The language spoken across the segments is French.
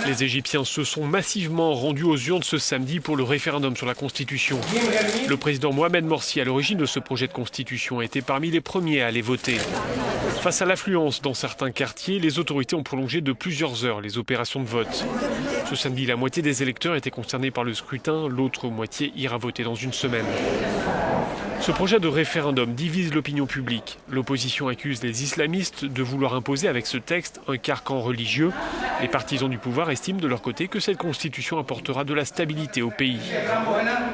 Les Égyptiens se sont massivement rendus aux urnes ce samedi pour le référendum sur la Constitution. Le président Mohamed Morsi, à l'origine de ce projet de Constitution, a été parmi les premiers à aller voter. Face à l'affluence dans certains quartiers, les autorités ont prolongé de plusieurs heures les opérations de vote. Ce samedi, la moitié des électeurs étaient concernés par le scrutin, l'autre moitié ira voter dans une semaine. Ce projet de référendum divise l'opinion publique. L'opposition accuse les islamistes de vouloir imposer avec ce texte un carcan religieux. Les partisans du pouvoir estiment de leur côté que cette constitution apportera de la stabilité au pays.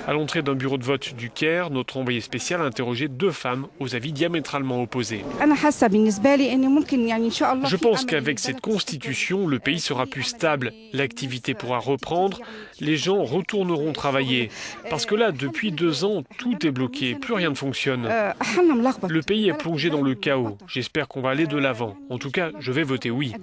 À l'entrée d'un bureau de vote du Caire, notre envoyé spécial a interrogé deux femmes aux avis diamétralement opposés. Je pense qu'avec cette constitution, le pays sera plus stable, l'activité pourra reprendre, les gens retourneront travailler. Parce que là, depuis 2 ans, tout est bloqué, plus rien ne fonctionne. Le pays est plongé dans le chaos. J'espère qu'on va aller de l'avant. En tout cas, je vais voter oui.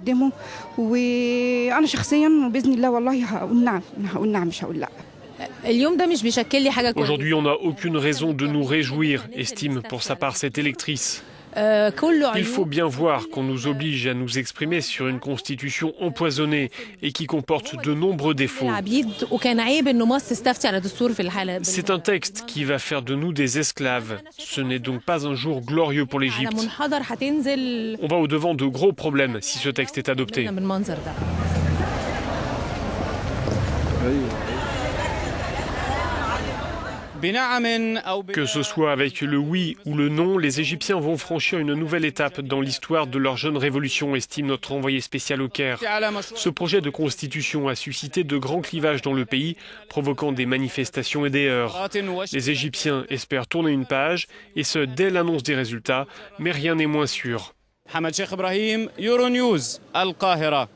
Aujourd'hui, on n'a aucune raison de nous réjouir, estime pour sa part cette électrice. Il faut bien voir qu'on nous oblige à nous exprimer sur une constitution empoisonnée et qui comporte de nombreux défauts. C'est un texte qui va faire de nous des esclaves. Ce n'est donc pas un jour glorieux pour l'Égypte. On va au-devant de gros problèmes si ce texte est adopté. Que ce soit avec le oui ou le non, les Égyptiens vont franchir une nouvelle étape dans l'histoire de leur jeune révolution, estime notre envoyé spécial au Caire. Ce projet de constitution a suscité de grands clivages dans le pays, provoquant des manifestations et des heurts. Les Égyptiens espèrent tourner une page, et ce dès l'annonce des résultats, mais rien n'est moins sûr. Mohamed Cheikh Ibrahim, Euronews, Al Qahira.